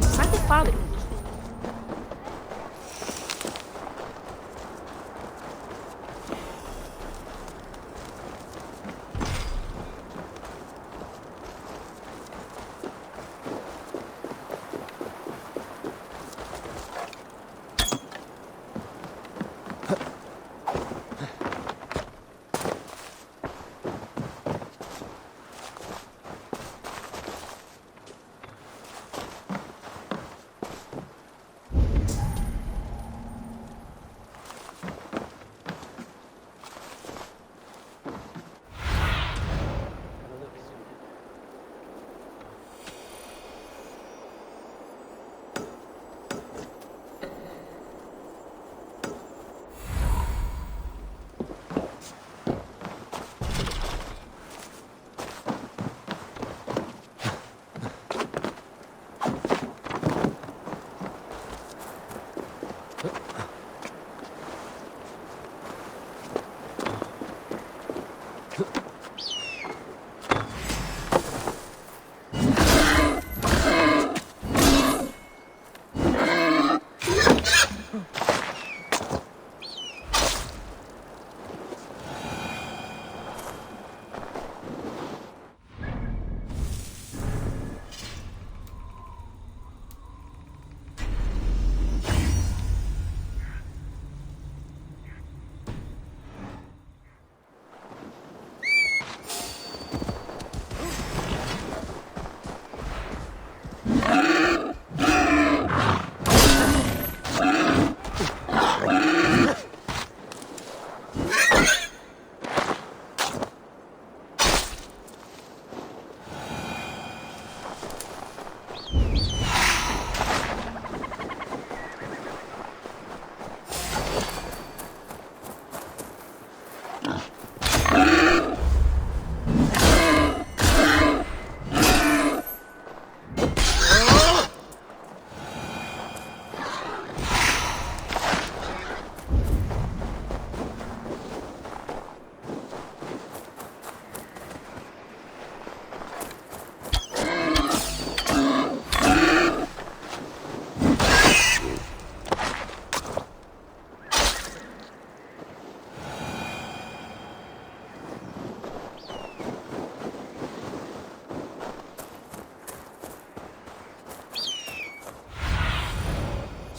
Sai che fare?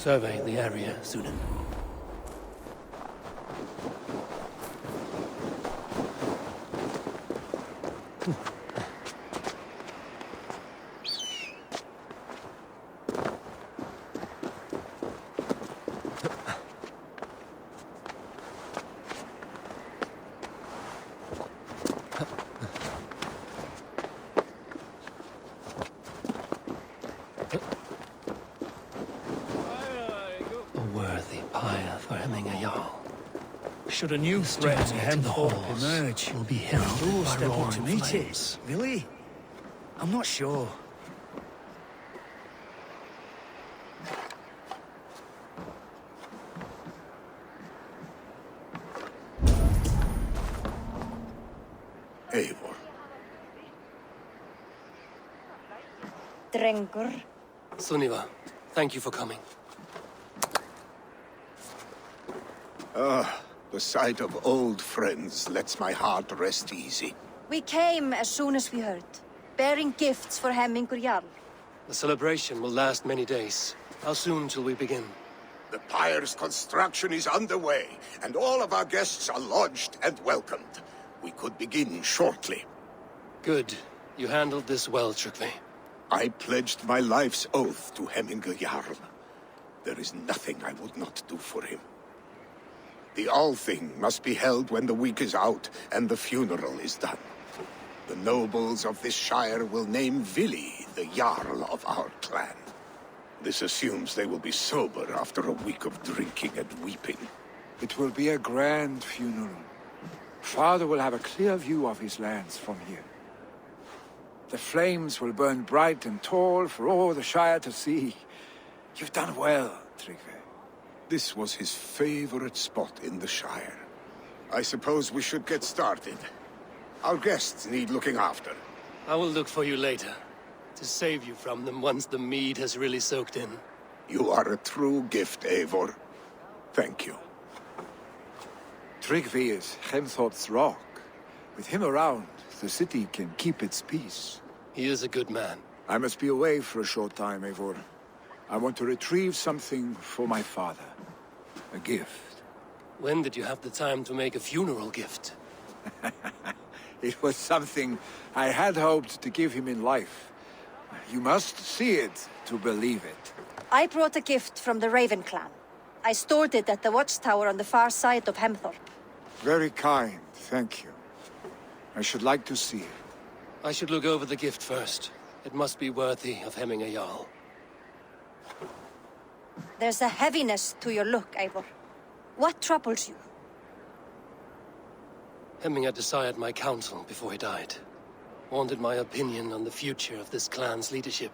Survey the area, Sunan. Should a new threat to Hemthorpe emerge, will be heralded you'll by step up roaring to meet flames. it, really? I'm not sure. Eivor. Drengur. Sunniva, thank you for coming. The sight of old friends lets my heart rest easy. We came as soon as we heard, bearing gifts for Hemmingur Jarl. The celebration will last many days. How soon till we begin? The pyre's construction is underway, and all of our guests are lodged and welcomed. We could begin shortly. Good. You handled this well, Trygve. I pledged my life's oath to Hemmingur Jarl. There is nothing I would not do for him. The Althing must be held when the week is out and the funeral is done. The nobles of this shire will name Vili the Jarl of our clan. This assumes they will be sober after a week of drinking and weeping. It will be a grand funeral. Father will have a clear view of his lands from here. The flames will burn bright and tall for all the shire to see. You've done well, Trygve. This was his favorite spot in the shire. I suppose we should get started. Our guests need looking after. I will look for you later. to save you from them once the mead has really soaked in. You are a true gift, Eivor. Thank you. Tryggvi is Hemthorpe's rock. With him around, the city can keep its peace. He is a good man. I must be away for a short time, Eivor. I want to retrieve something for my father. A gift. When did you have the time to make a funeral gift? It was something I had hoped to give him in life. You must see it to believe it. I brought a gift from the Raven clan. I stored it at the watchtower on the far side of Hemthorpe. Very kind, thank you. I should like to see it. I should look over the gift first. It must be worthy of hemming a jarl. There's a heaviness to your look, Eivor. What troubles you? Hemming had desired my counsel before he died. Wanted my opinion on the future of this clan's leadership.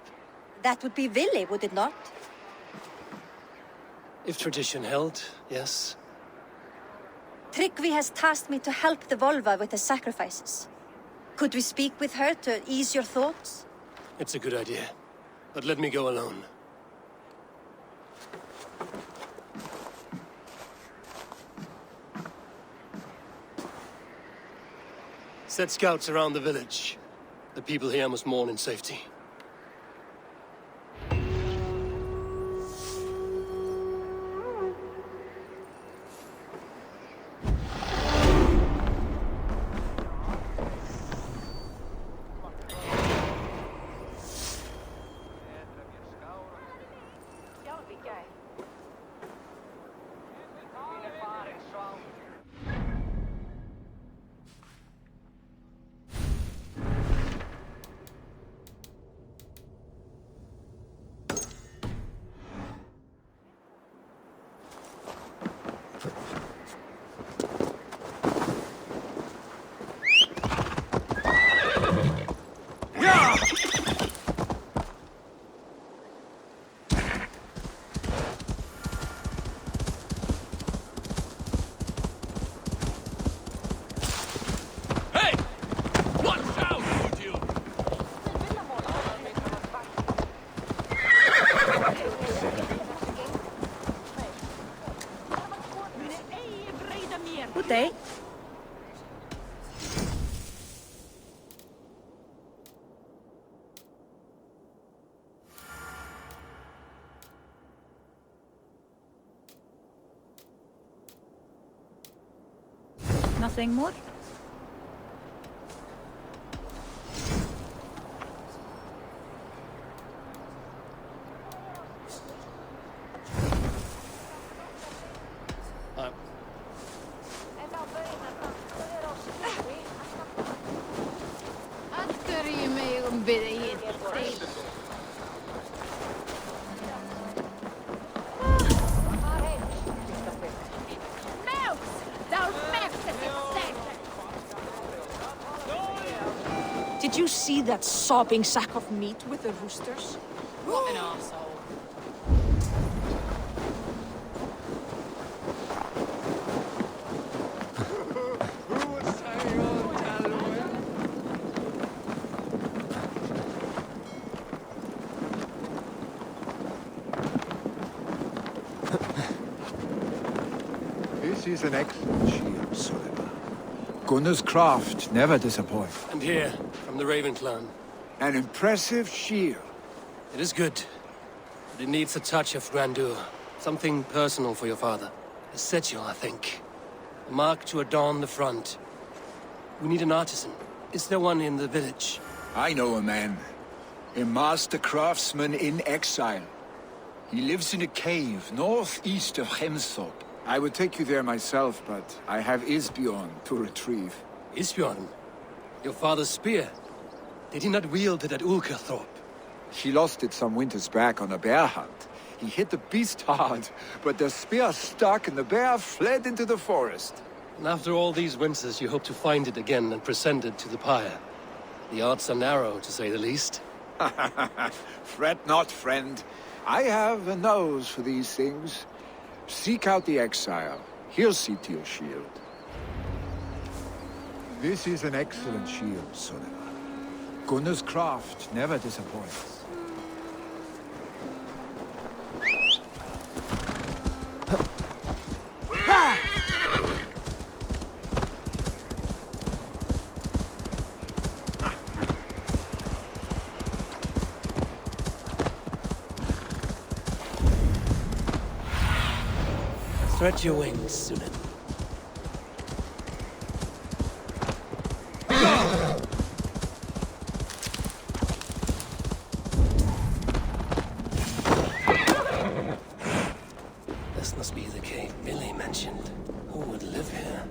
That would be Vili, would it not? If tradition held, yes. Tryggvi has tasked me to help the Volva with the sacrifices. Could we speak with her to ease your thoughts? It's a good idea. But let me go alone. Set scouts around the village. The people here must mourn in safety. Good day. Nothing more? Did you see that sopping sack of meat with the roosters? What an arsehole. This is an excellent shield, Sullivan. Gunnar's craft never disappoints. And here, from the Raven clan. An impressive shield. It is good. But it needs a touch of grandeur. Something personal for your father. A sigil, I think. A mark to adorn the front. We need an artisan. Is there one in the village? I know a man. A master craftsman in exile. He lives in a cave northeast of Hemthorpe. I would take you there myself, but I have Isbjorn to retrieve. Isbjorn? Your father's spear? Did he not wield it at Ulkerthorpe? He lost it some winters back on a bear hunt. He hit the beast hard, but the spear stuck and the bear fled into the forest. And after all these winters, you hope to find it again and present it to the pyre. The odds are narrow, to say the least. Fret not, friend. I have a nose for these things. Seek out the exile. He'll see to your shield. This is an excellent shield, Sullivan. Gunnar's craft never disappoints. Stretch your wings, Sunan. This must be the cave Billy mentioned. Who would live here?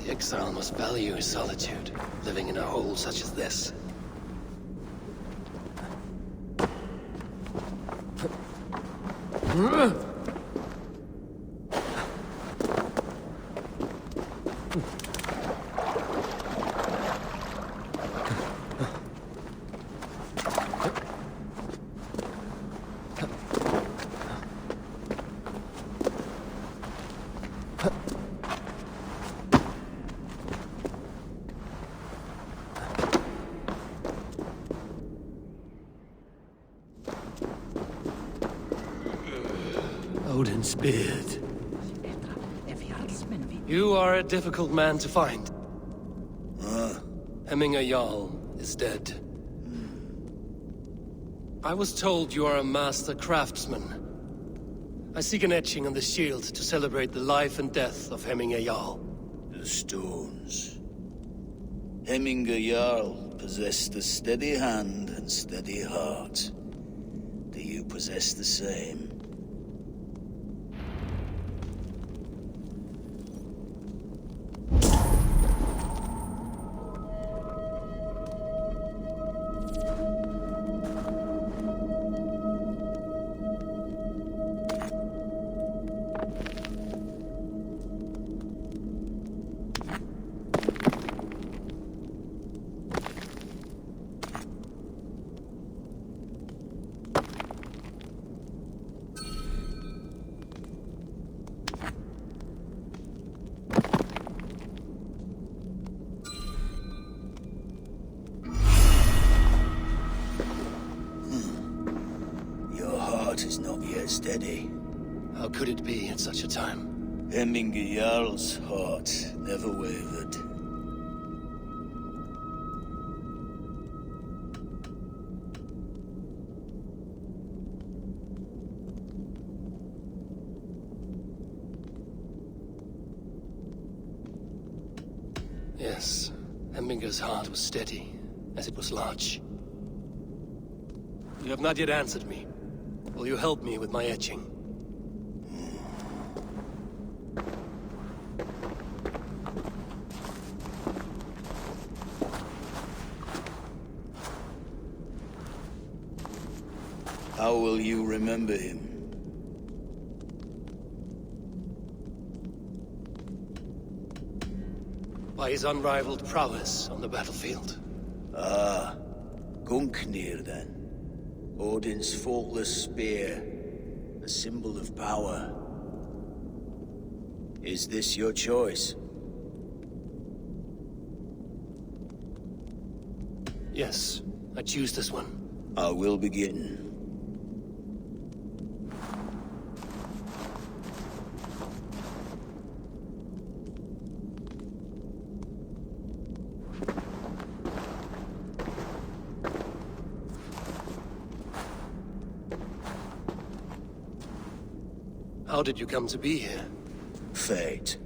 The exile must value his solitude, living in a hole such as this. Odin's beard. You are a difficult man to find. Hemminger Jarl is dead. I was told you are a master craftsman. I seek an etching on the shield to celebrate the life and death of Hemminger Jarl. The stones. Hemminger Jarl possessed a steady hand and steady heart. Do you possess the same? Is not yet steady. How could it be at such a time? Hemminger Jarl's heart never wavered. Yes, Hemminger's heart was steady, as it was large. You have not yet answered me. Will you help me with my etching? How will you remember him? By his unrivaled prowess on the battlefield. Ah, Gungnir then. Odin's faultless spear, a symbol of power. Is this your choice? Yes, I choose this one. I will begin. How did you come to be here? Fate.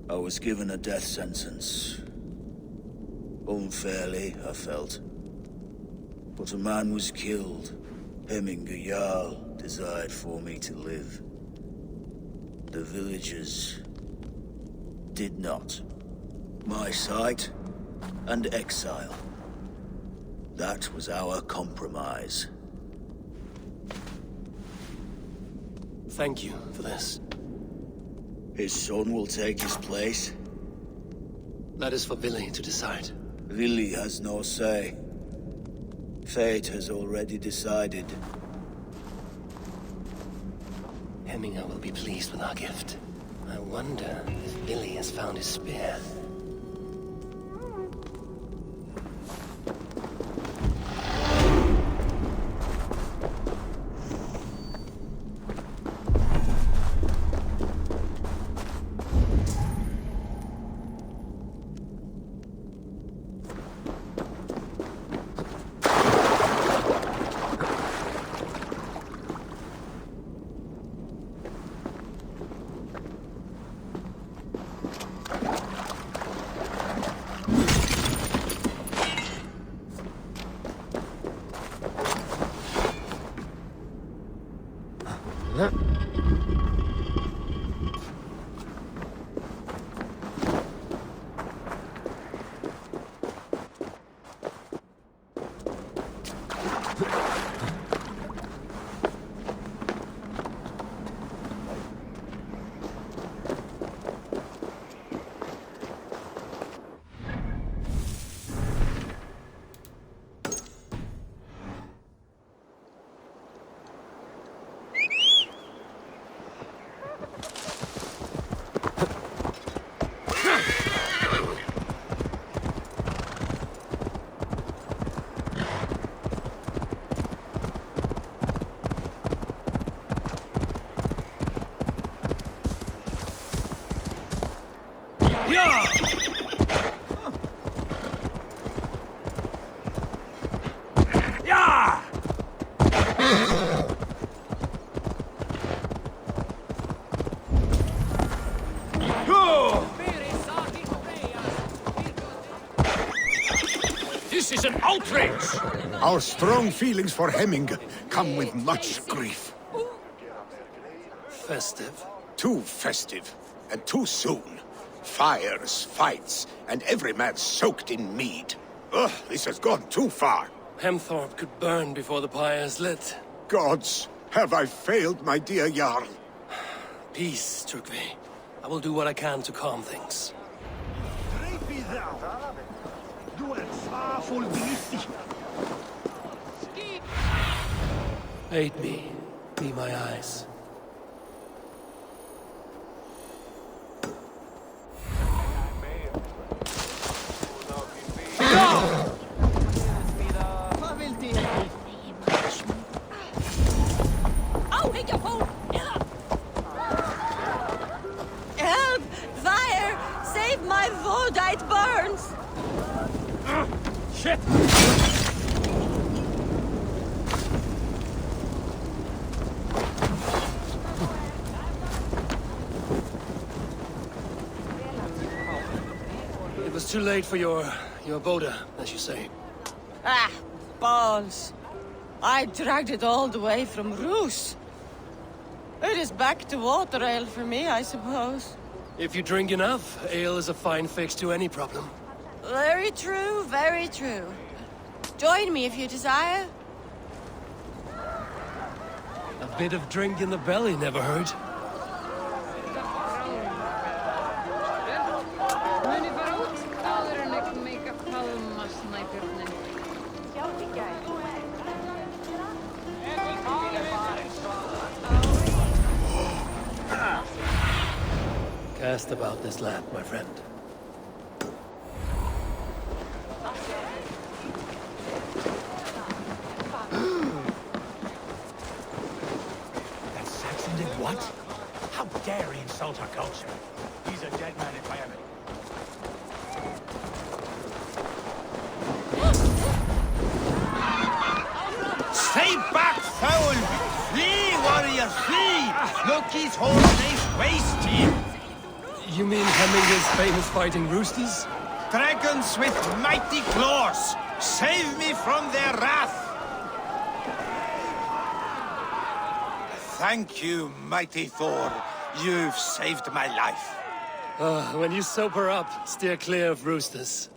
I was given a death sentence. Unfairly, I felt. But a man was killed. Hemminger Jarl desired for me to live. The villagers did not. My sight and exile. That was our compromise. Thank you for this. His son will take his place. That is for Billy to decide. Lily has no say. Fate has already decided. Hemminger will be pleased with our gift. I wonder if Billy has found his spear. This is an outrage! Our strong feelings for Hemminger come with much grief. Festive. Too festive, and too soon. Fires, fights, and every man soaked in mead. Ugh, this has gone too far. Hemthorpe could burn before the pyre is lit. Gods, have I failed my dear Jarl? Peace, Tryggvi. I will do what I can to calm things. Aid me. Be my eyes. Help! Fire! Save my Vodite, it burns! Shit! It was too late for your boda, as you say. Ah, balls. I dragged it all the way from Roos. It is back to water ale for me, I suppose. If you drink enough, ale is a fine fix to any problem. Very true, very true. Join me if you desire. A bit of drink in the belly never hurt. Muni bara út áður en ekki meika pálma snæpir asked about this land, my friend. That Saxon did what? How dare he insult our culture? He's a dead man if I ever... Stay back, foul! Flee, warrior, flee! Loki's whole day's waste here! You mean Hemminger's famous fighting roosters? Dragons with mighty claws! Save me from their wrath! Thank you, mighty Thor. You've saved my life. When you sober up, steer clear of roosters.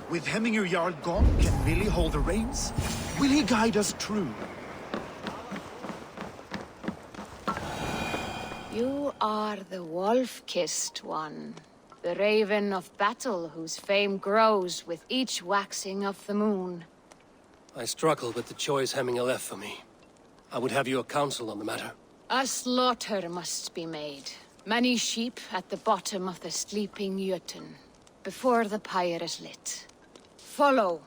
With Hemminger Jarl gone, can Vili hold the reins? Will he guide us true? You are the wolf-kissed one. The raven of battle whose fame grows with each waxing of the moon. I struggle with the choice Hemminger left for me. I would have your counsel on the matter. A slaughter must be made. Many sheep at the bottom of the sleeping Jötun, before the pyre is lit. Follow.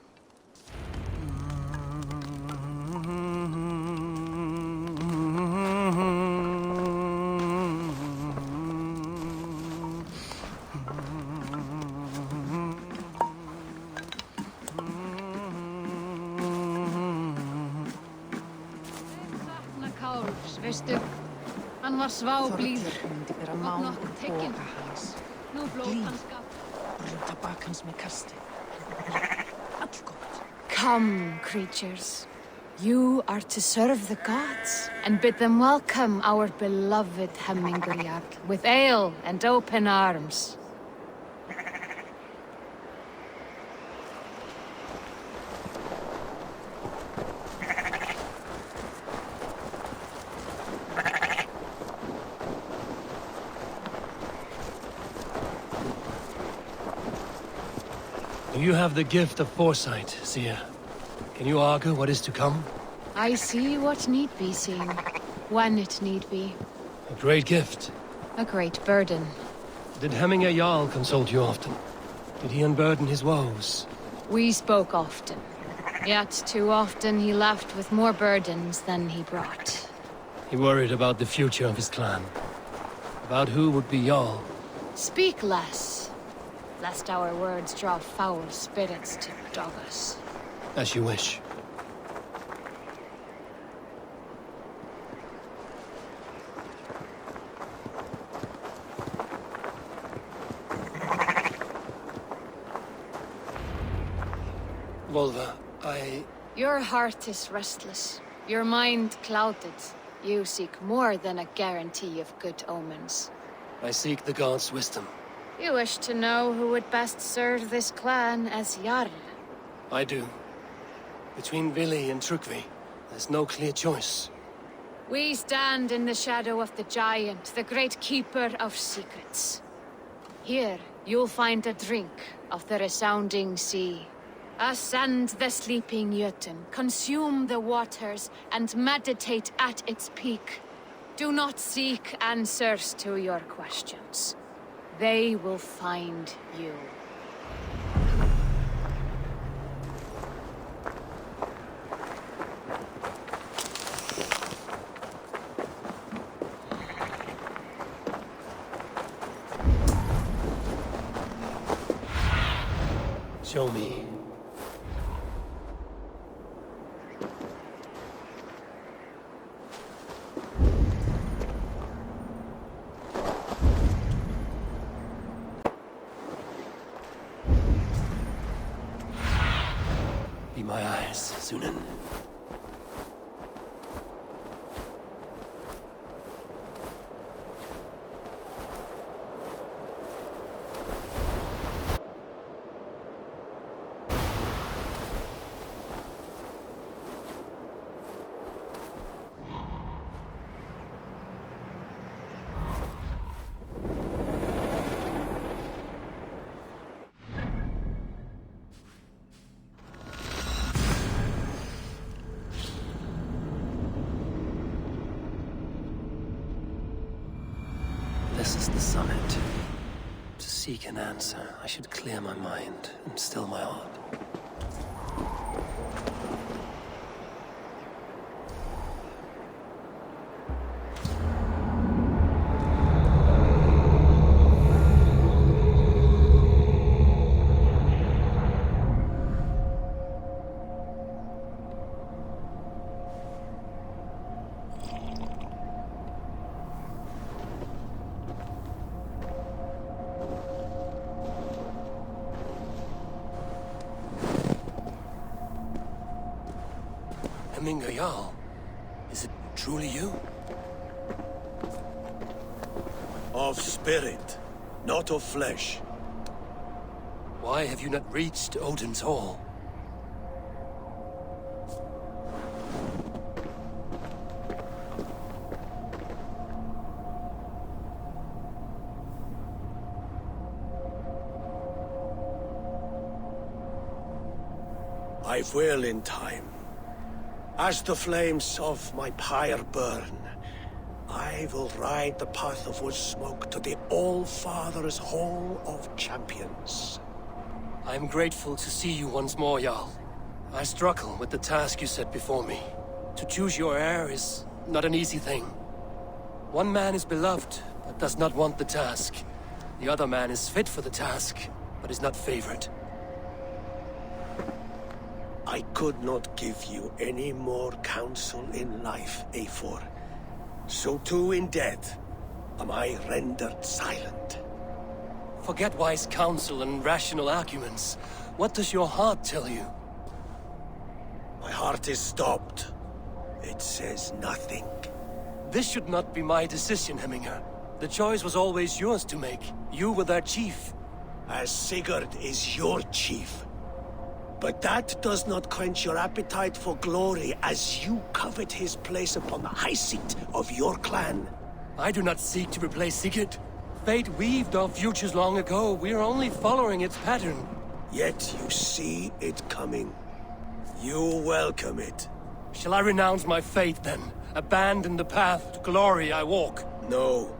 Veistu, hann var sváblíður. Myndi vera mán og boga hans. Glíð, brjóta bak hans með kasti. Allgott. Come, creatures. You are to serve the gods, and bid them welcome our beloved Hemminger Jarl with ale and open arms. You have the gift of foresight, Seer. Can you argue what is to come? I see what need be seen, when it need be. A great gift. A great burden. Did Hemminger Jarl consult you often? Did he unburden his woes? We spoke often. Yet too often he left with more burdens than he brought. He worried about the future of his clan. About who would be Jarl. Speak less, lest our words draw foul spirits to dog us. As you wish. Volva, Your heart is restless, your mind clouded. You seek more than a guarantee of good omens. I seek the gods' wisdom. You wish to know who would best serve this clan as Jarl. I do. Between Vili and Trukvi, there's no clear choice. We stand in the shadow of the giant, the great keeper of secrets. Here, you'll find a drink of the resounding sea. Ascend the sleeping Jötun, consume the waters, and meditate at its peak. Do not seek answers to your questions. They will find you. Show me. Be my eyes, Sunan. This is the summit. To seek an answer, I should clear my mind and still my heart. Hemminger Jarl, is it truly you? Of spirit, not of flesh. Why have you not reached Odin's Hall? I will in time. As the flames of my pyre burn, I will ride the path of wood smoke to the All-Father's Hall of Champions. I am grateful to see you once more, Jarl. I struggle with the task you set before me. To choose your heir is not an easy thing. One man is beloved, but does not want the task. The other man is fit for the task, but is not favored. I could not give you any more counsel in life, Eivor. So too in death am I rendered silent. Forget wise counsel and rational arguments. What does your heart tell you? My heart is stopped. It says nothing. This should not be my decision, Hemminger. The choice was always yours to make. You were their chief. As Sigurd is your chief. But that does not quench your appetite for glory as you covet his place upon the high seat of your clan. I do not seek to replace Sigurd. Fate weaved our futures long ago. We are only following its pattern. Yet you see it coming. You welcome it. Shall I renounce my faith then? Abandon the path to glory I walk? No.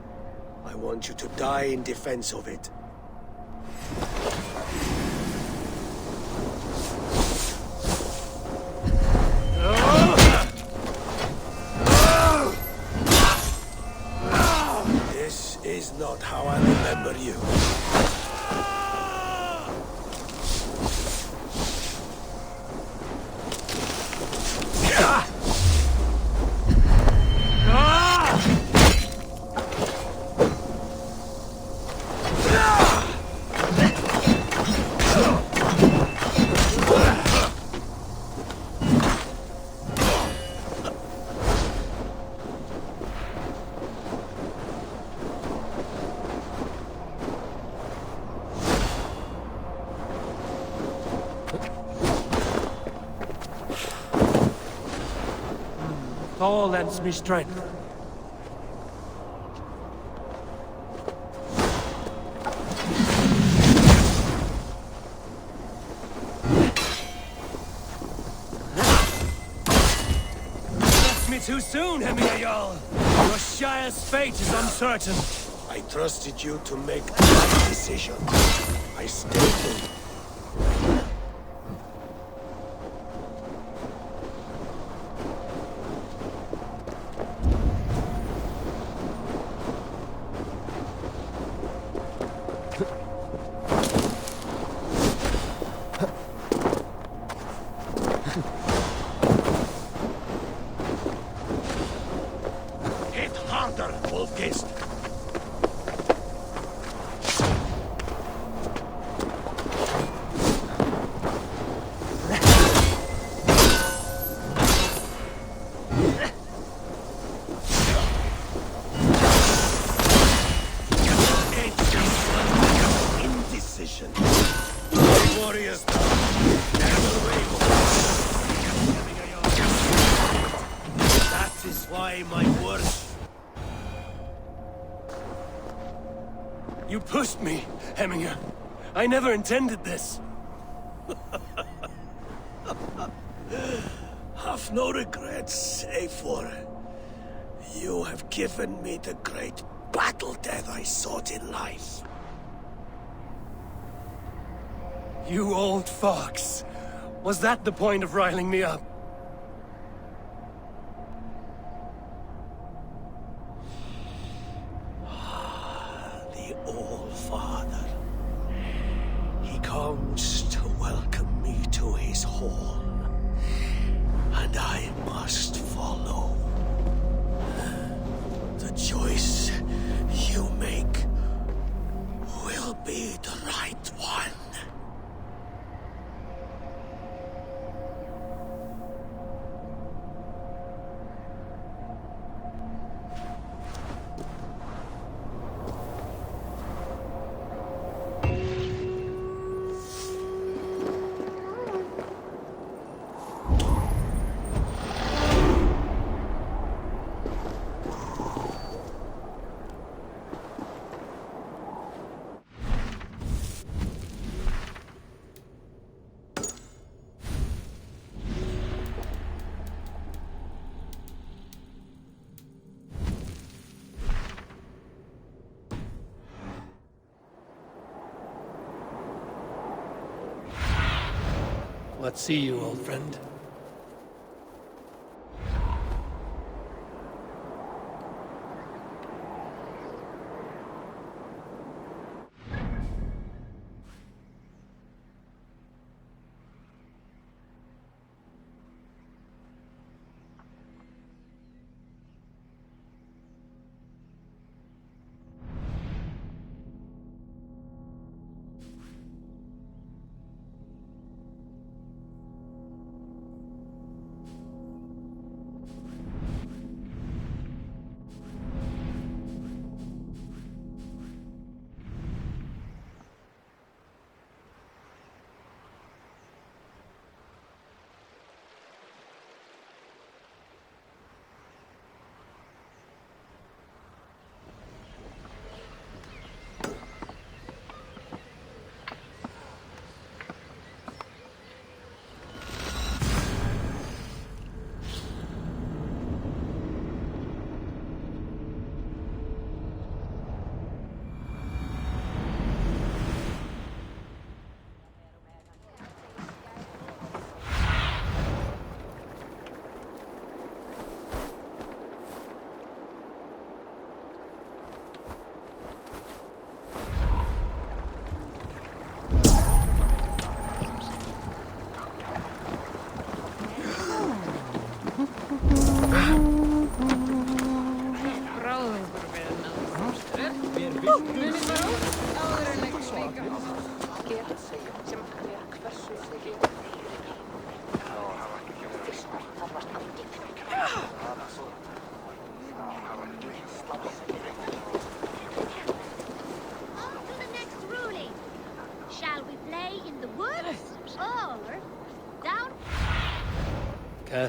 I want you to die in defense of it. This is not how I remember you. Thor lends me strength. Left me too soon, Hemingway. Your Shire's fate is uncertain. I trusted you to make the right decision. I stayed in. Hit harder, Wolfgist. Indecision. Warriors never waver. That is why my words. You pushed me, Hemingway. I never intended this. Have no regrets, Eivor. You have given me the great battle death I sought in life. You old fox. Was that the point of riling me up? The All-Father. He comes to welcome me to his hall. And I must follow. The choice you make will be the right one. Let's see you, old friend.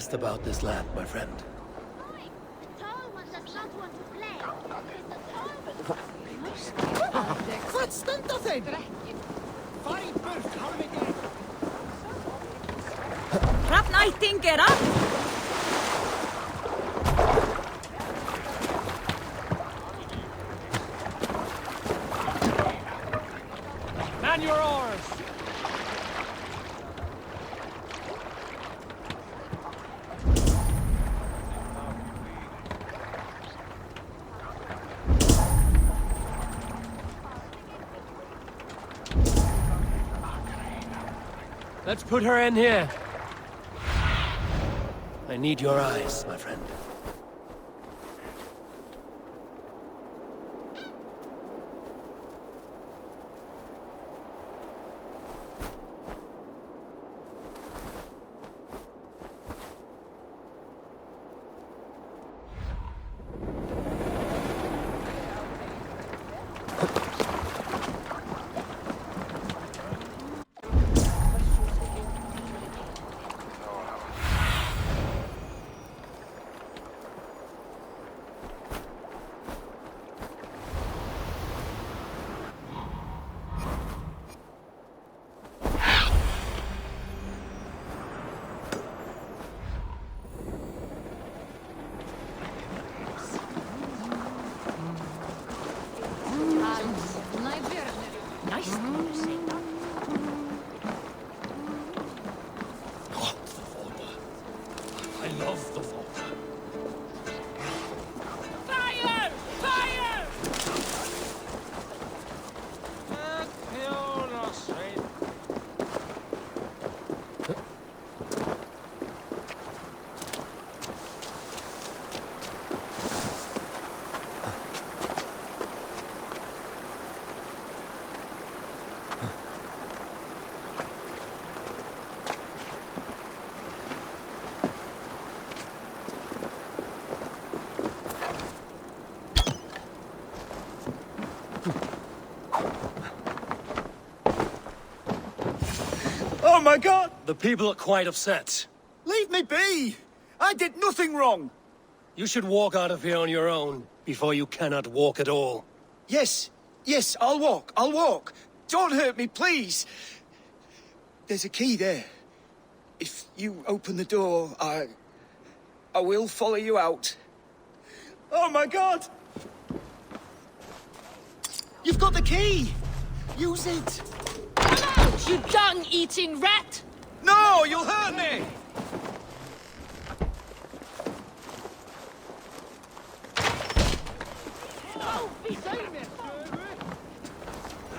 best about this land, my friend. Vad stendur þeim? Fari burt, harmi gegn. Hrafnætting er up! Man your oars! Let's put her in here. I need your eyes, my friend. Oh my God! The people are quite upset. Leave me be! I did nothing wrong! You should walk out of here on your own before you cannot walk at all. Yes, I'll walk. Don't hurt me, please. There's a key there. If you open the door, I will follow you out. Oh my God! You've got the key! Use it! Come out, you dung-eating rat! No, you'll hurt me!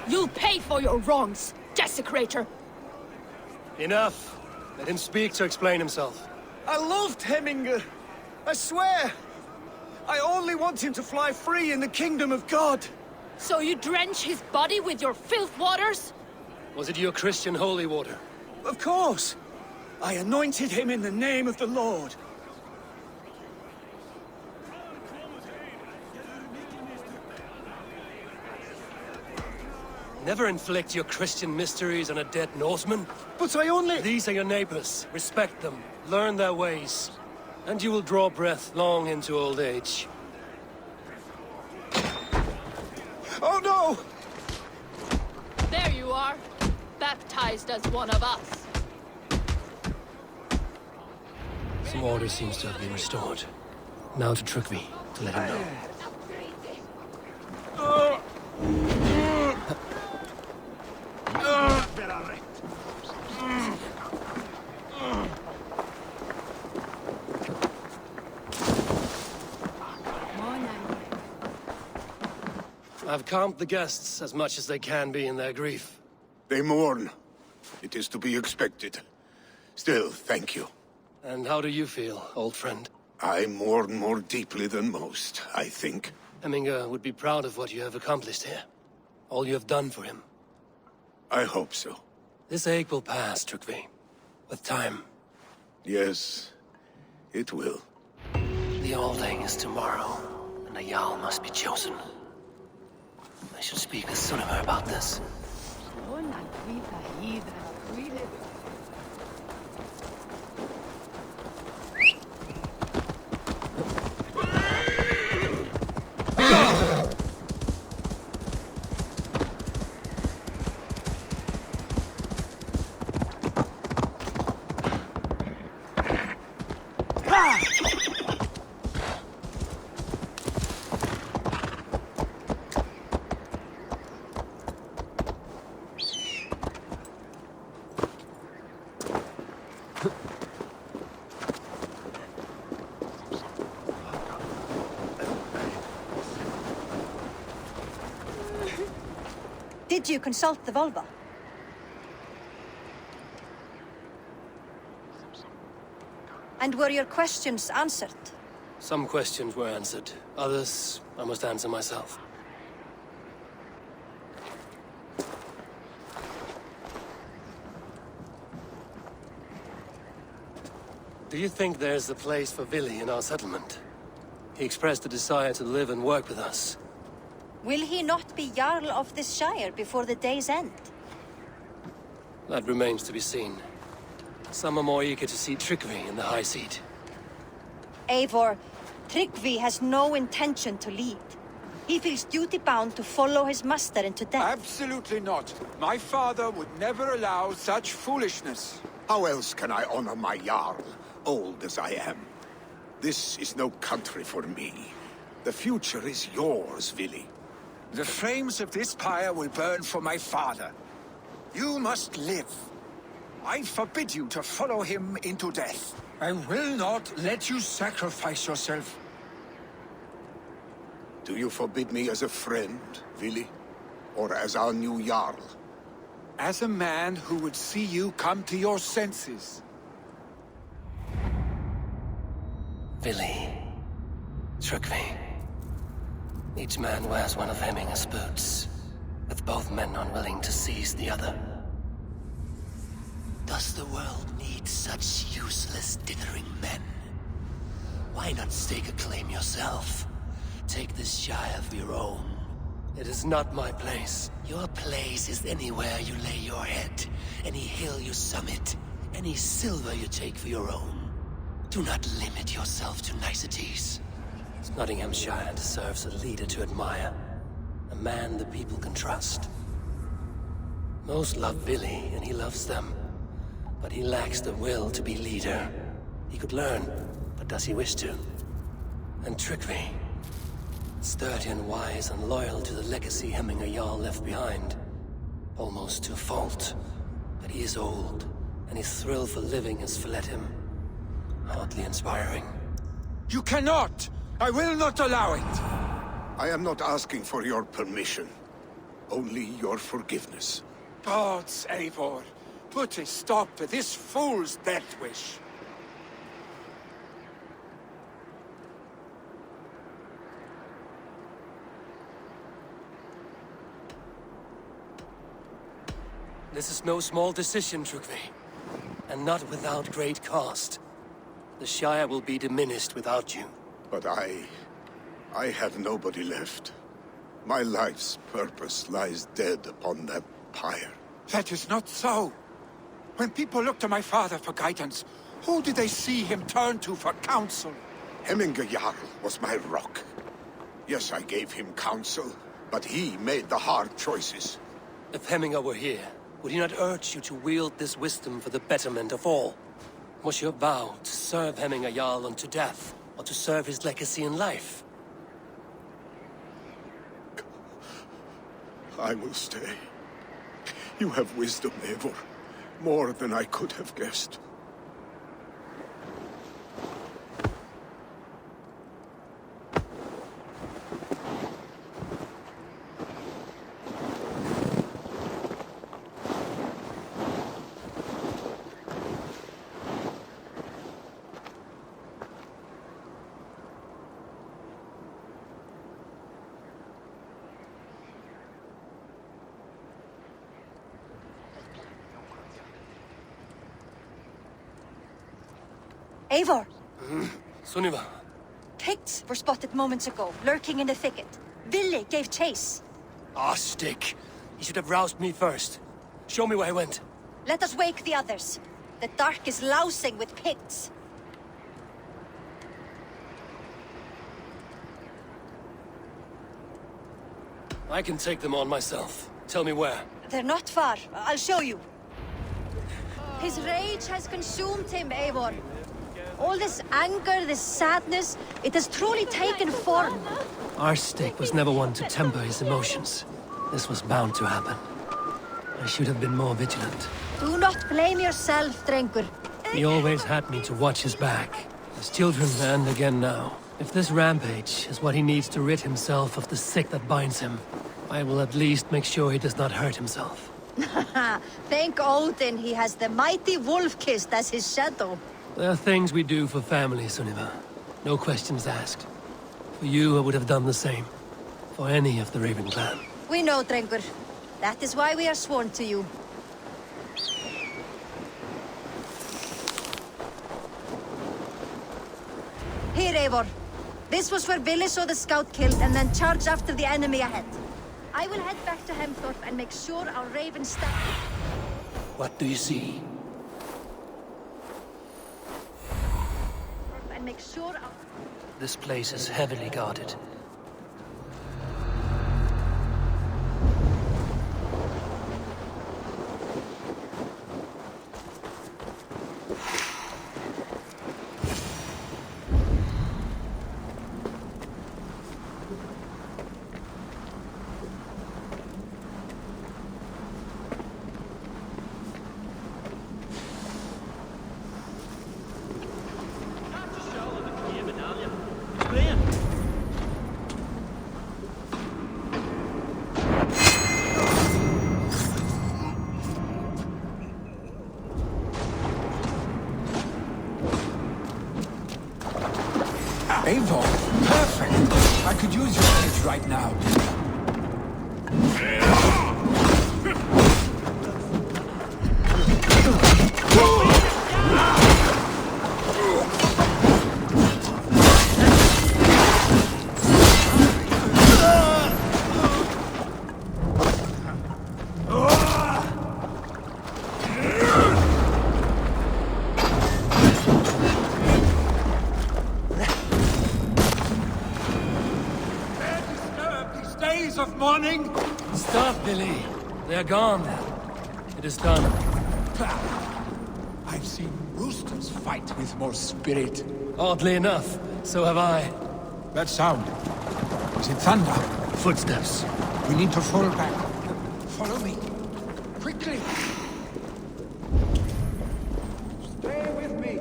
You'll pay for your wrongs, desecrator! Enough. Let him speak to explain himself. I loved Heminger. I swear. I only want him to fly free in the kingdom of God. So you drench his body with your filth waters? Was it your Christian holy water? Of course. I anointed him in the name of the Lord. Never inflict your Christian mysteries on a dead Norseman. But I only... These are your neighbors. Respect them. Learn their ways. And you will draw breath long into old age. Oh no! There you are, baptized as one of us. Some order seems to have been restored. Now to Trygve, to let him know. I've calmed the guests as much as they can be in their grief. They mourn. It is to be expected. Still, thank you. And how do you feel, old friend? I mourn more deeply than most, I think. Heminger would be proud of what you have accomplished here. All you have done for him. I hope so. This ache will pass, Trygve. With time. Yes, it will. The Alding is tomorrow, and a Jarl must be chosen. I should speak with Sunnema about this. Did you consult the Volva? And were your questions answered? Some questions were answered. Others, I must answer myself. Do you think there's a place for Vili in our settlement? He expressed a desire to live and work with us. Will he not be Jarl of this Shire before the day's end? That remains to be seen. Some are more eager to see Tryggvi in the high seat. Eivor, Tryggvi has no intention to lead. He feels duty-bound to follow his master into death. Absolutely not. My father would never allow such foolishness. How else can I honor my Jarl, old as I am? This is no country for me. The future is yours, Vili. The flames of this pyre will burn for my father. You must live. I forbid you to follow him into death. I will not let you sacrifice yourself. Do you forbid me as a friend, Vili? Or as our new Jarl? As a man who would see you come to your senses. Vili. Tryggvi. Each man wears one of Hemminger's boots, with both men unwilling to seize the other. Does the world need such useless, dithering men? Why not stake a claim yourself? Take this Shire for your own. It is not my place. Your place is anywhere you lay your head, any hill you summit, any silver you take for your own. Do not limit yourself to niceties. Nottinghamshire deserves a leader to admire, a man the people can trust. Most love Vili, and he loves them. But he lacks the will to be leader. He could learn, but does he wish to? And Tryggvi, sturdy and wise and loyal to the legacy Hemminger Jarl left behind. Almost to a fault. But he is old, and his thrill for living has fled him. Hardly inspiring. You cannot! I will not allow it! I am not asking for your permission. Only your forgiveness. Gods, Eivor, put a stop to this fool's death wish. This is no small decision, Tryggvi. And not without great cost. The Shire will be diminished without you. But I have nobody left. My life's purpose lies dead upon that pyre. That is not so. When people look to my father for guidance, who did they see him turn to for counsel? Hemminger Jarl was my rock. Yes, I gave him counsel, but he made the hard choices. If Hemminger were here, would he not urge you to wield this wisdom for the betterment of all? Was your vow to serve Hemminger Jarl unto death, or to serve his legacy in life? I will stay. You have wisdom, Eivor. More than I could have guessed. Eivor! Sunniva. Picts were spotted moments ago, lurking in the thicket. Vili gave chase. Ah, stick. He should have roused me first. Show me where he went. Let us wake the others. The dark is lousing with Picts. I can take them on myself. Tell me where. They're not far. I'll show you. His rage has consumed him, Eivor. All this anger, this sadness, it has truly taken form. Our stick was never one to temper his emotions. This was bound to happen. I should have been more vigilant. Do not blame yourself, Drengur. He always had me to watch his back. His children, and again now. If this rampage is what he needs to rid himself of the sick that binds him, I will at least make sure he does not hurt himself. Thank Odin he has the mighty Wolf-Kissed as his shadow. There are things we do for family, Sunniva. No questions asked. For you, I would have done the same. For any of the Raven clan. We know, Drengur. That is why we are sworn to you. Here, Eivor. This was where Billy saw the scout killed and then charged after the enemy ahead. I will head back to Hemthorpe and make sure our Raven stand. What do you see? And make sure our... This place is heavily guarded. Eivor, perfect! I could use your edge right now. Of morning? Stop, Billy. They're gone. It is done. I've seen roosters fight with more spirit. Oddly enough, so have I. That sound. Is it thunder? Footsteps. We need to fall back. Follow me. Quickly! Stay with me.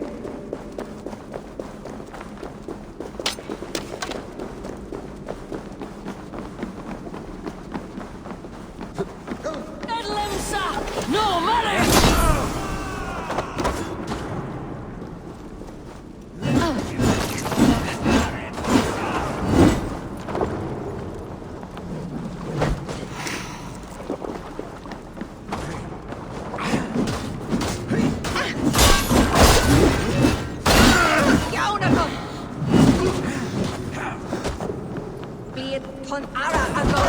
No money! Be it pon ara ago.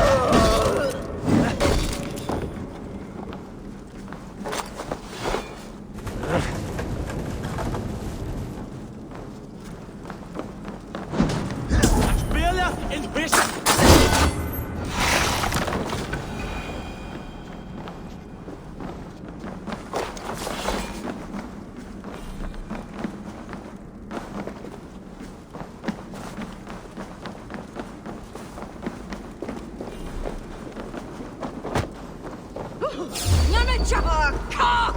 Cock!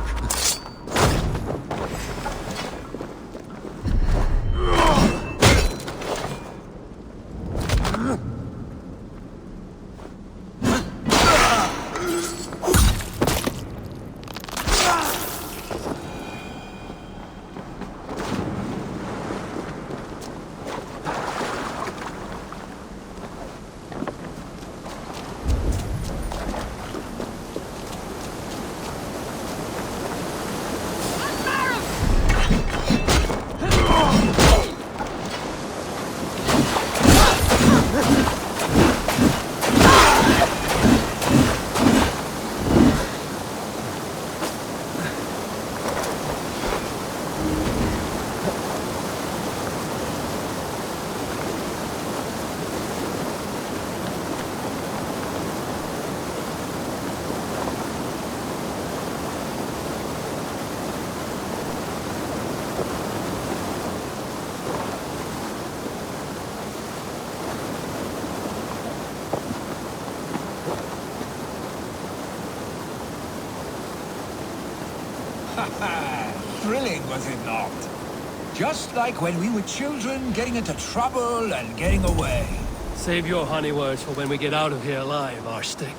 Thrilling, was it not? Just like when we were children, getting into trouble and getting away. Save your honey words for when we get out of here alive, Arstick.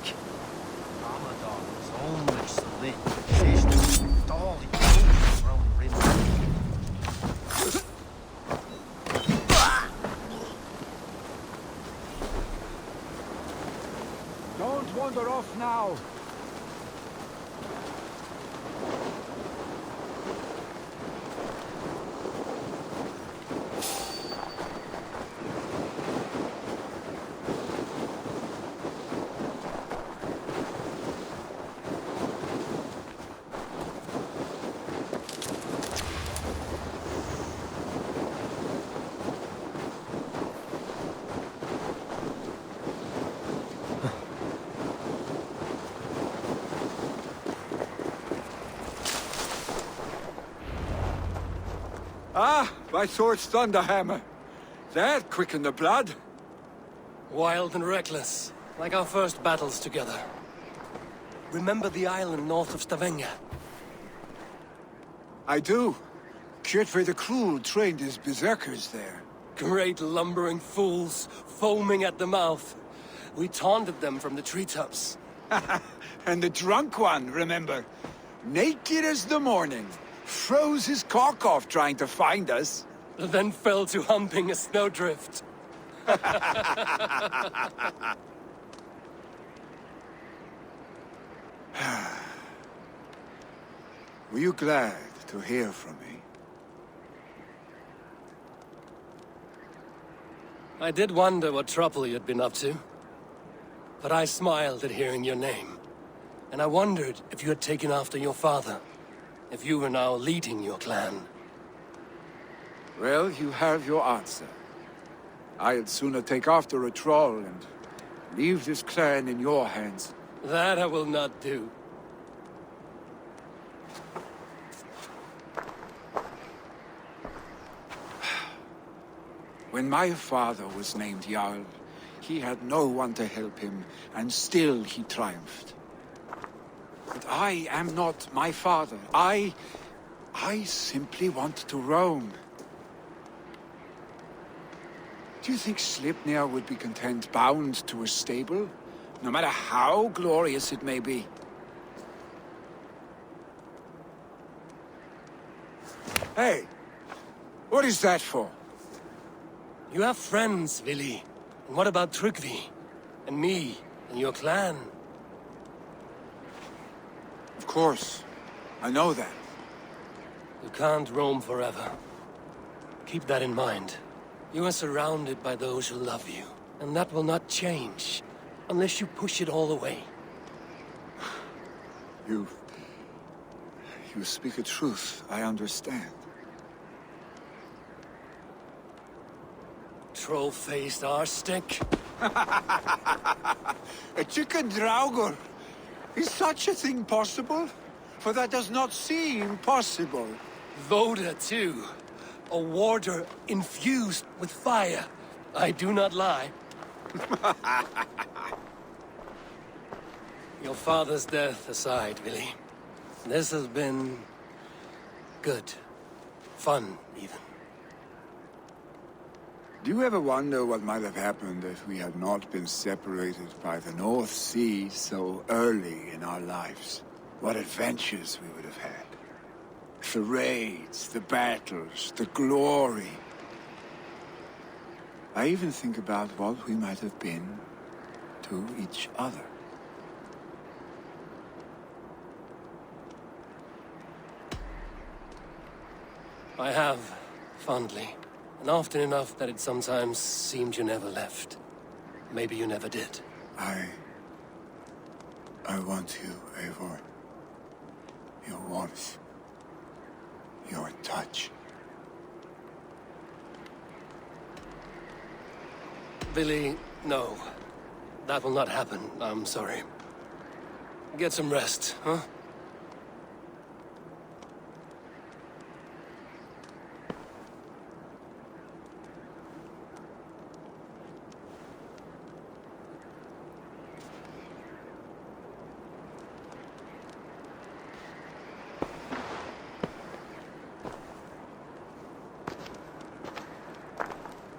Don't wander off now. Ah, my sword's thunderhammer. That quickened the blood. Wild and reckless, like our first battles together. Remember the island north of Stavanger? I do. Kjotve the Cruel trained his berserkers there. Great lumbering fools, foaming at the mouth. We taunted them from the treetops. And the drunk one, remember? Naked as the morning. Froze his cock off trying to find us. Then fell to humping a snowdrift. Were you glad to hear from me? I did wonder what trouble you'd been up to. But I smiled at hearing your name. And I wondered if you had taken after your father. If you were now leading your clan. Well, you have your answer. I'd sooner take after a troll and leave this clan in your hands. That I will not do. When my father was named Jarl, he had no one to help him, and still he triumphed. But I am not my father. I simply want to roam. Do you think Sleipnir would be content bound to a stable? No matter how glorious it may be? Hey! What is that for? You have friends, Vili. And what about Tryggvi? And me? And your clan? Of course. I know that. You can't roam forever. Keep that in mind. You are surrounded by those who love you. And that will not change. Unless you push it all away. You speak a truth. I understand. Troll-faced arstick. A chicken draugur. Is such a thing possible? For that does not seem possible. Voda, too. A warder infused with fire. I do not lie. Your father's death aside, Vili. This has been... good. Fun, even. Do you ever wonder what might have happened if we had not been separated by the North Sea so early in our lives? What adventures we would have had. The raids, the battles, the glory. I even think about what we might have been to each other. I have, fondly. And often enough that it sometimes seemed you never left. Maybe you never did. I want you, Eivor. Your warmth. Your touch. Vili, no. That will not happen. I'm sorry. Get some rest, huh?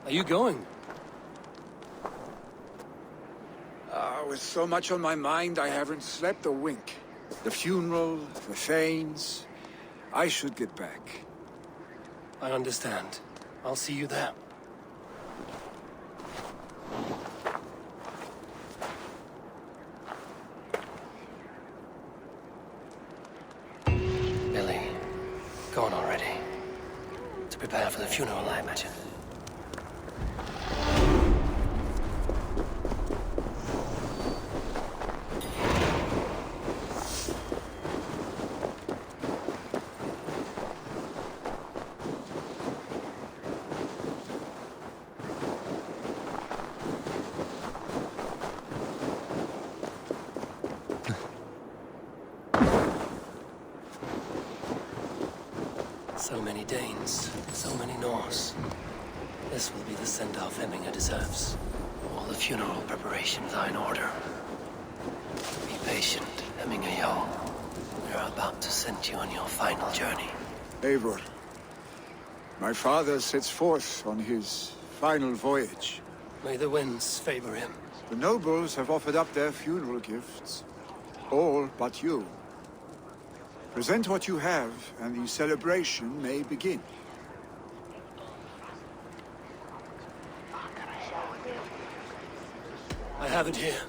Are you going? with so much on my mind, I haven't slept a wink. The funeral, the Thanes. I should get back. I understand. I'll see you there. Billy, go on already. To prepare for the funeral, I imagine. So many Danes, so many Norse. This will be the send-off Hemminger deserves. All the funeral preparations are in order. Be patient, Hemminger Jarl. We're about to send you on your final journey. Eivor, my father sets forth on his final voyage. May the winds favor him. The nobles have offered up their funeral gifts. All but you. Present what you have, and the celebration may begin. I have it here.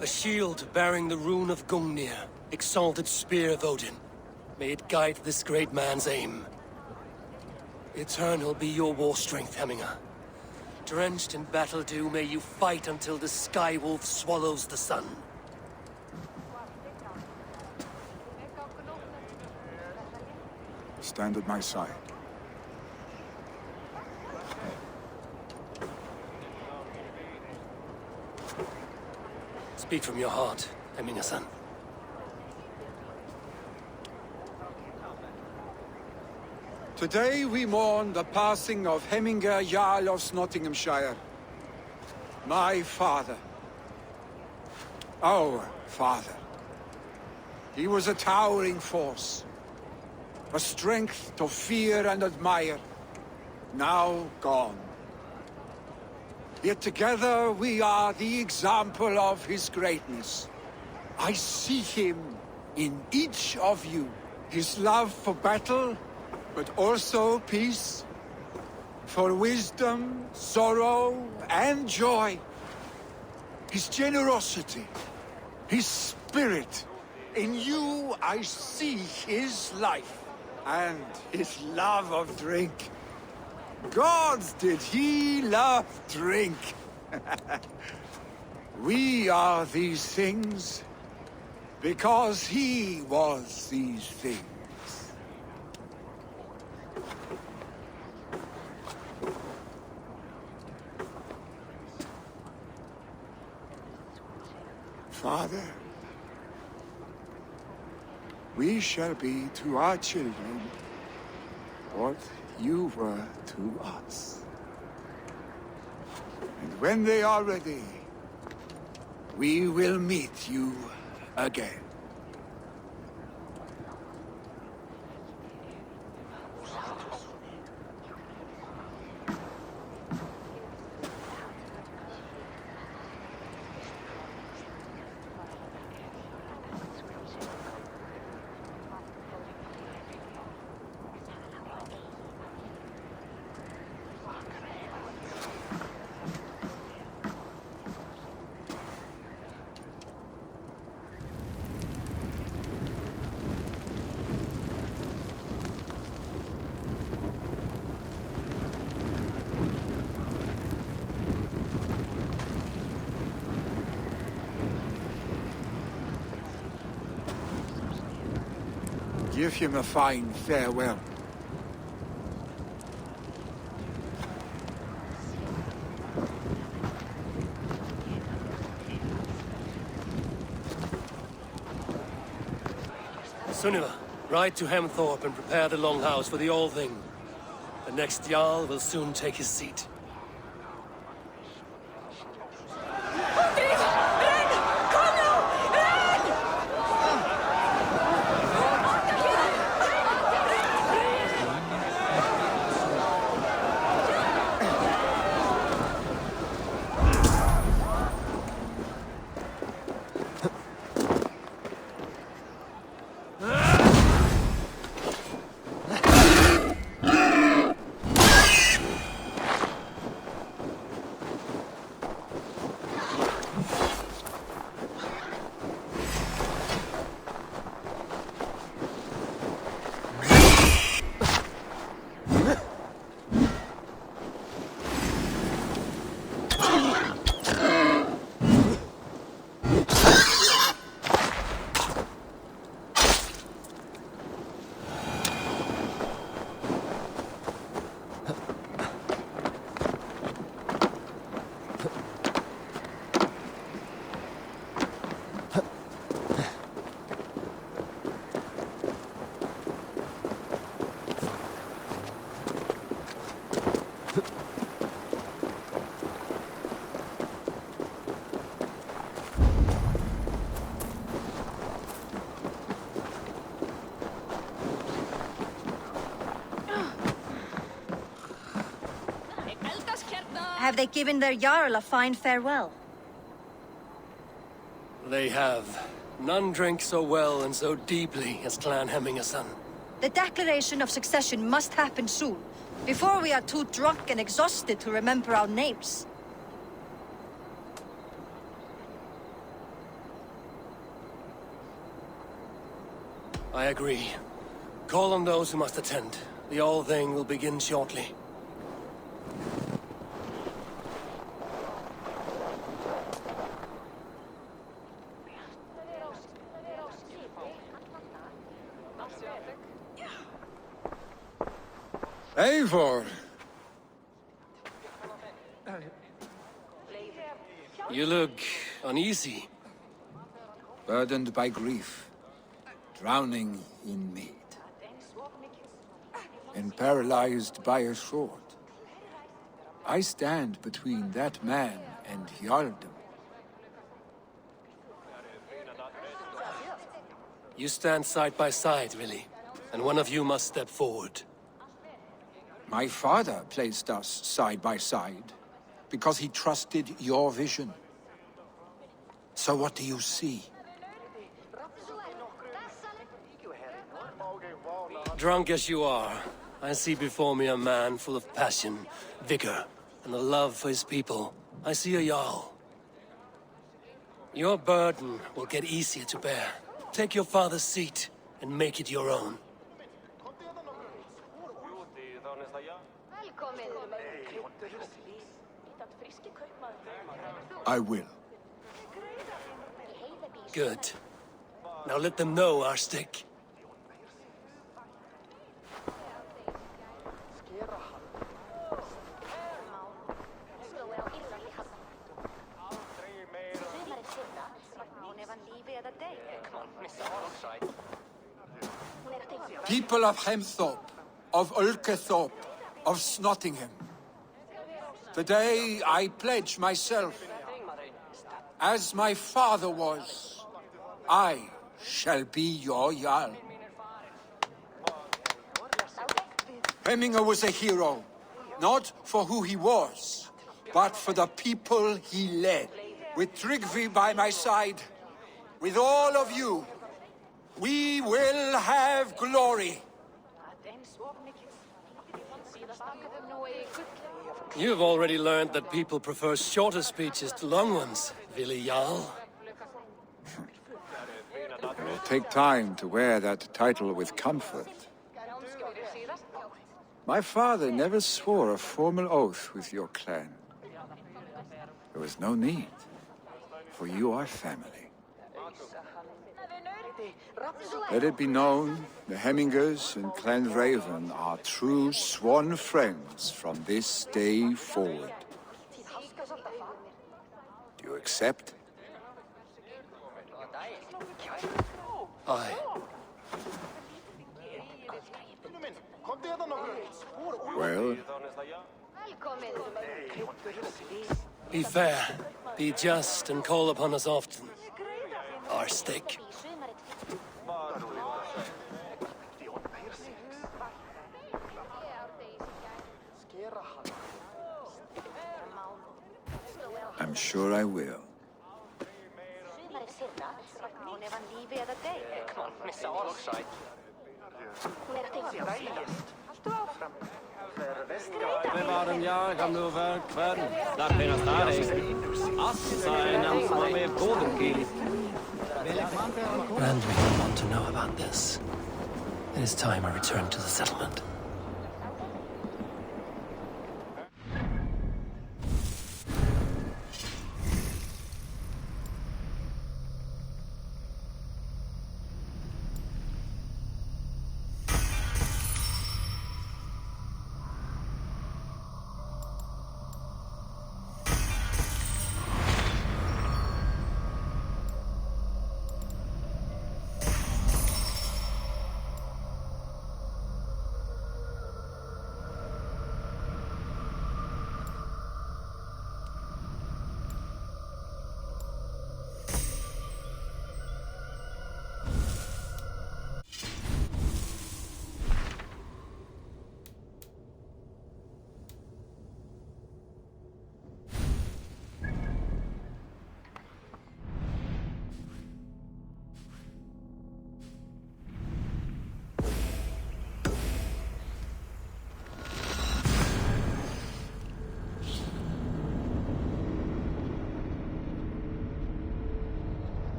A shield bearing the rune of Gungnir, exalted spear of Odin. May it guide this great man's aim. Eternal be your war strength, Hemminger. Drenched in battle dew, may you fight until the sky wolf swallows the sun. Stand at my side. Speak from your heart, Hemminger-son. Today we mourn the passing of Hemminger Jarl of Nottinghamshire. My father. Our father. He was a towering force. A strength to fear and admire. Now gone. Yet together we are the example of his greatness. I see him in each of you. His love for battle, but also peace. For wisdom, sorrow, and joy. His generosity, his spirit. In you I see his life, and his love of drink. Gods, did he love drink! We are these things because he was these things. Father, we shall be to our children what you were to us. And when they are ready, we will meet you again. Give him a fine farewell. Sunniva, Ride to Hemthorpe and prepare the Longhouse for the All-Thing. The next Jarl will soon take his seat. Have they given their Jarl a fine farewell? They have. None drank so well and so deeply as Clan Hemmingason. The declaration of succession must happen soon, before we are too drunk and exhausted to remember our names. I agree. Call on those who must attend. The All-Thing will begin shortly. Eivor! You look uneasy. Burdened by grief, drowning in mead, and paralyzed by a sword. I stand between that man and Jarldom. You stand side by side, really, and one of you must step forward. My father placed us side by side because he trusted your vision. So what do you see? Drunk as you are, I see before me a man full of passion, vigor, and a love for his people. I see a Jarl. Your burden will get easier to bear. Take your father's seat and make it your own. I will. Good. Now let them know our stick. People of Hemthorpe, of Ulkethorpe, of Snottingham. Today I pledge myself, as my father was, I shall be your Jarl. Hemminger was a hero, not for who he was, but for the people he led. With Tryggvi by my side, with all of you, we will have glory. You've already learned that people prefer shorter speeches to long ones, Willi Jarl. It will take time to wear that title with comfort. My father never swore a formal oath with your clan. There was no need, for you are family. Let it be known, the Hemmingers and Clan Raven are true sworn friends from this day forward. Do you accept? Aye. Well, Be fair, be just, and call upon us often. Our stake. I'm sure I will. And we don't want to know about this. It is time I return to the settlement.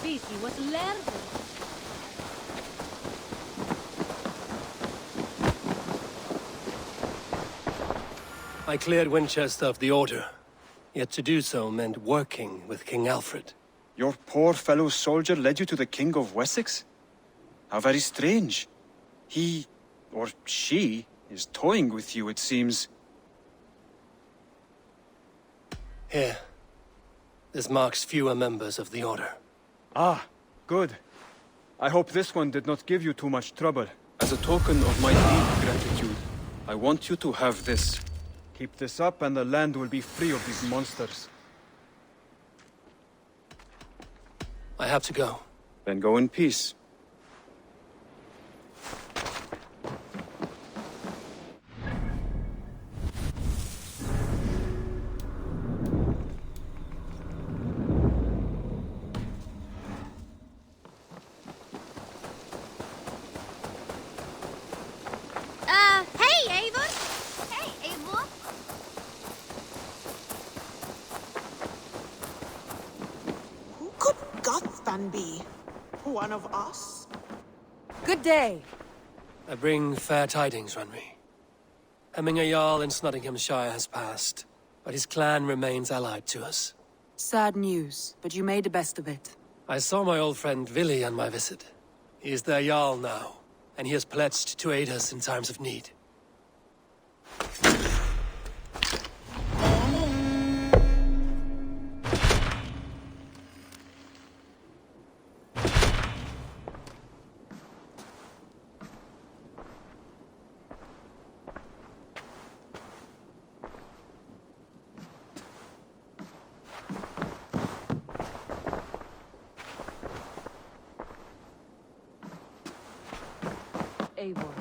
Busy was learning. I cleared Winchester of the Order. Yet to do so meant working with King Alfred. Your poor fellow soldier led you to the King of Wessex? How very strange. He, or she, is toying with you, it seems. Here. This marks fewer members of the Order. Ah, good. I hope this one did not give you too much trouble. As a token of my deep gratitude, I want you to have this. Keep this up and the land will be free of these monsters. I have to go. Then go in peace. Be one of us? Good day. I bring fair tidings, Runry. Hemminger Jarl in Nottinghamshire has passed, but his clan remains allied to us. Sad news, but you made the best of it. I saw my old friend Vili on my visit. He is their Jarl now, and he has pledged to aid us in times of need. Eivor,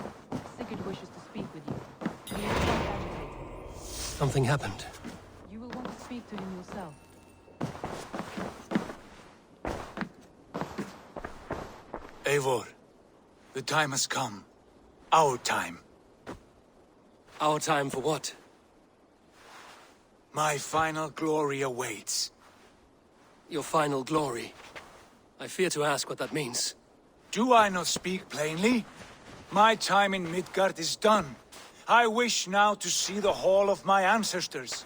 Sigurd wishes to speak with you. He is quite agitated. Something happened. You will want to speak to him yourself. Eivor, the time has come. Our time. Our time for what? My final glory awaits. Your final glory. I fear to ask what that means. Do I not speak plainly? My time in Midgard is done. I wish now to see the hall of my ancestors.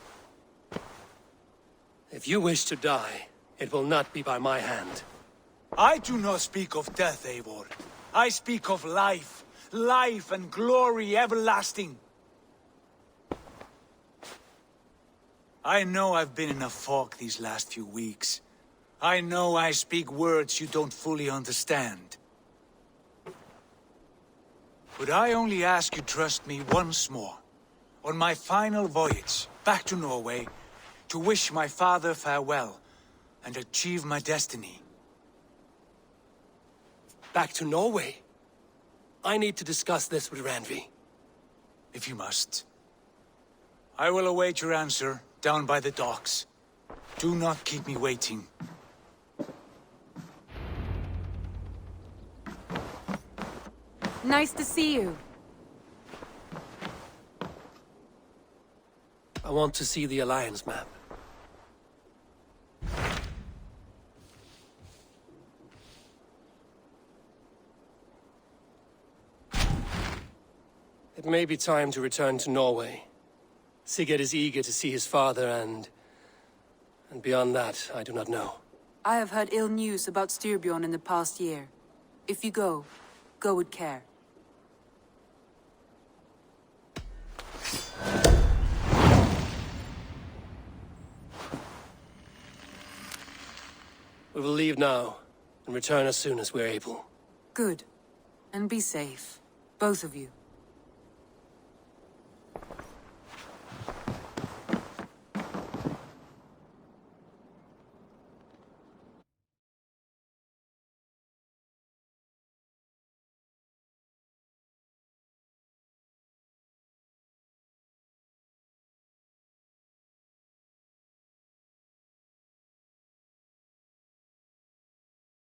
If you wish to die, it will not be by my hand. I do not speak of death, Eivor. I speak of life. Life and glory everlasting. I know I've been in a fog these last few weeks. I know I speak words you don't fully understand. But I only ask you trust me once more. On my final voyage, back to Norway, to wish my father farewell, and achieve my destiny. Back to Norway? I need to discuss this with Randvi. If you must. I will await your answer, down by the docks. Do not keep me waiting. Nice to see you. I want to see the Alliance map. It may be time to return to Norway. Sigurd is eager to see his father and beyond that, I do not know. I have heard ill news about Styrbjorn in the past year. If you go with care. We will leave now, and return as soon as we're able. Good. And be safe. Both of you.